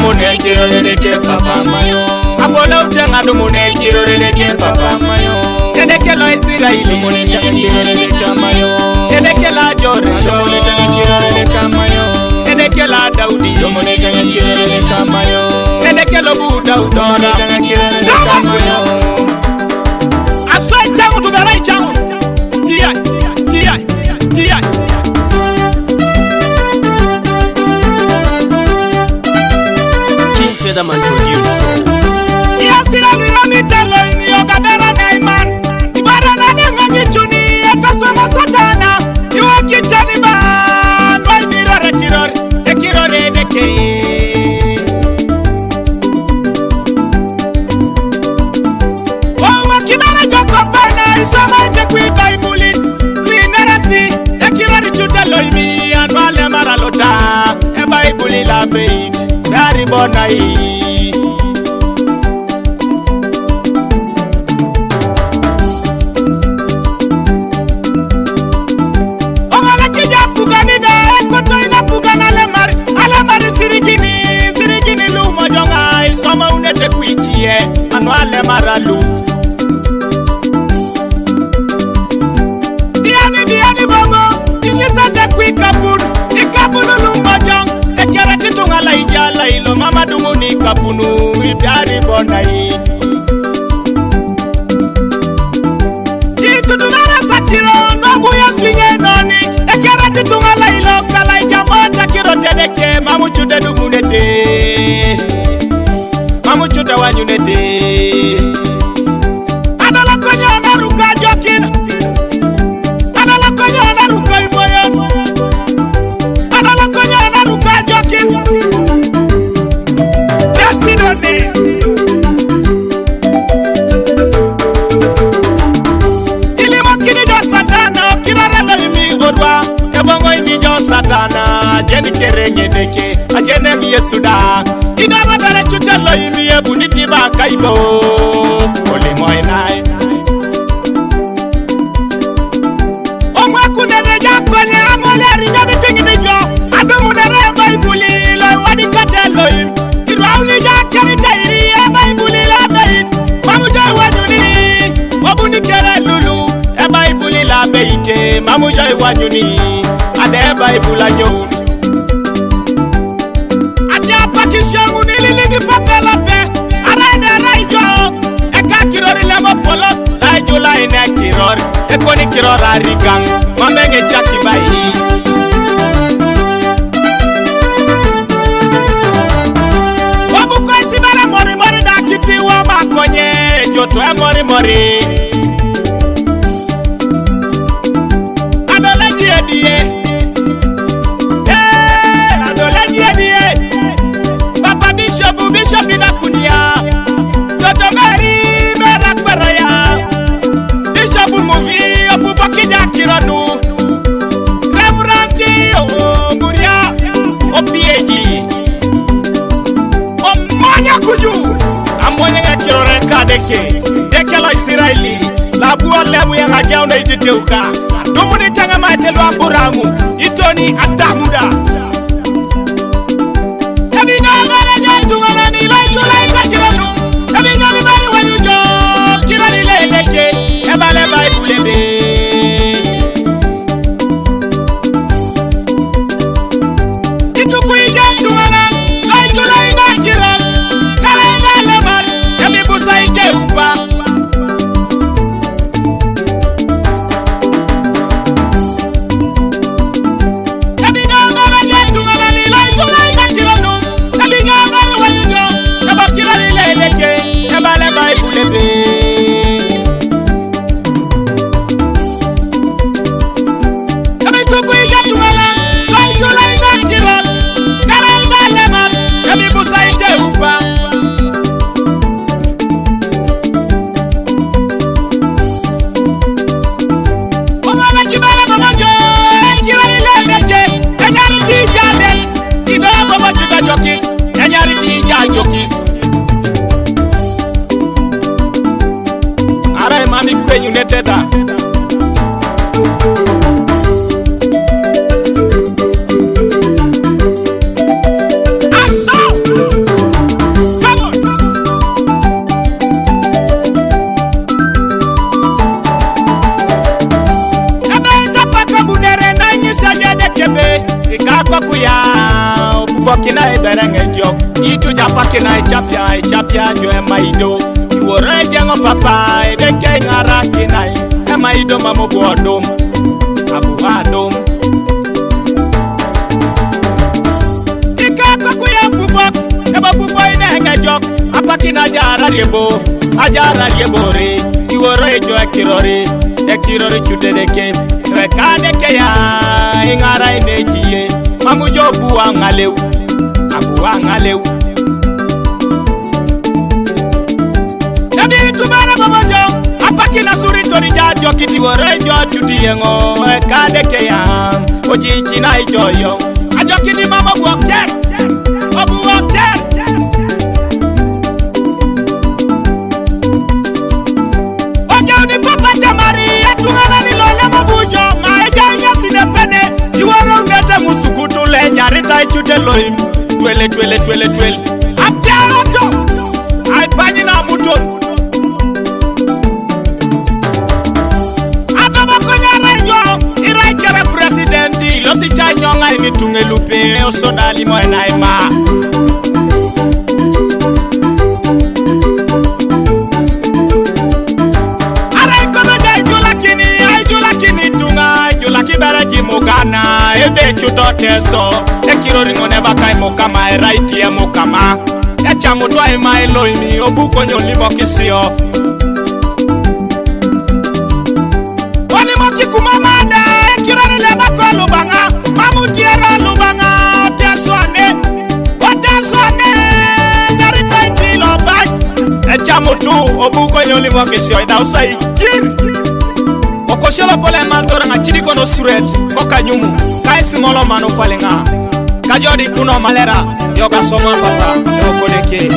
dumune kirore de ke papa mayo. Abola utanga dumune kirore de ke papa mayo. Edeke lo Israeli dumune kirore de ke mayo. Edeke la Jordan dumune kirore de ke mayo. Edeke la Daudi dumune kirore de ke mayo. Edeke lo Buda udora kirore de ke mayo. Asai changu tuberai changu. Tia. Featherman produce. Yasira mirami telo ini okabera naiman. Ibara na denga kichuni ekasoma satana. Iwa kichani ban. Wai mirore kirore deke. Wawa kibara jokopana isama itekwita imulin. Kwinerasi ekirori chutelo imi anwale maralota. Eba ibuli la beit. Dari bonai Ongala kija pugani da ekoto ina pugana alemari sirigini luma jonga isoma unete kuitie anu alemaralu Diani bobo inyisa te kuikapun ikapunu luma jonga Ekera titunga la ijala ilo mama dumuni kapunu Ibyari bonai Itudumara sakiro Nobu ya swinge noni Ekera titunga la ilo Kala ijamota kiro tedeke Mamuchude dumunete Mamuchude wanyunete Adala konyo naruka jokin Adala konyo naruka imoyo Adala konyo naruka jokin Yasidone Ilimo kini jo satana Kirara lo imi godwa Ebongo imi jo satana Jeni kerenye deke Ajene mi yesuda Idama dare chutelo imi ebu nitiba kaibo Olimo inai Omwa kunene jakone Amole rinyabi tingi nijo Adumu nere baibuli Lo wadi katelo imi Idwauli jakeri tairi Baibuli la bein Mamuja wanyuni Wabuni kere lulu Baibuli la beite Mamuja wanyuni Ade baibula nyoni Ati apakishangu nililigi papela pe Araide raijo Eka kirori lemo polo Raijo la ine kirori Ekoni kirori arigang Mamenge chaki bayi Wabuko isibara mori da kipi wa makonye Joto mori Adoleji edie Adoleji edie Papa Bishop ina kunia Joto mera kweraya Bishop muvi Opupo kija kironu Reverandi Muria Opieji Omonya kuju Amonya nga kirore kadeke Deke la Israeli La buwa lemu ya nga jauna ititeuka Dumuni changa maitelu amburamu Itoni atamuda Ebi ngangana nyantu ngana nilai tulai kakiranu Ebi ngalibani wanujo Kirani leleke Ebale baibulebe Teta Aso itu japake na ichapia jo emaido iwore jengo papa edeke ngara kinai emaido mamogo odom abu adom ikako kuya bubok eba bubo ine hengejok apaki na ajara riebore iwore jo ekirori chudedeke rekadeke ya ingara inejiye mamujo buwa ngaleu abu angaleu Nabi tumara babajo apaki na suri tori jajo kiti worejo chudiengo ekadeke ya oji china ijoyo ajo kiti mama buokter obu buokter ojo ni papa tamari atungana ni lole mabujo maeja nyasi nepene iworo ngete musukutu le nyarita ichude loim twele apyarato ai panyi na muton adaba konyara yo irai kere presidenti lo si chanyo ngai ni tungelupe osodali mo enaima arai kono dai julakini tunga julaki baraji mugana ebe chudoteso ekirori ngone bakai mukama right ya mukama ya chamu dwai mailo imi obuko nyolimo kisio wani moki kumamada ekirori lebako lubanga mamutiera lubanga teswane nyarita itilo bai ya chamu tu obuko nyolimo kisio idausa ikiri Okosholo pole mandora na chidi kono suret koka nyumu kaisi ngolo manu pale nga kajodi kuno malera yoga soma papa yokodeke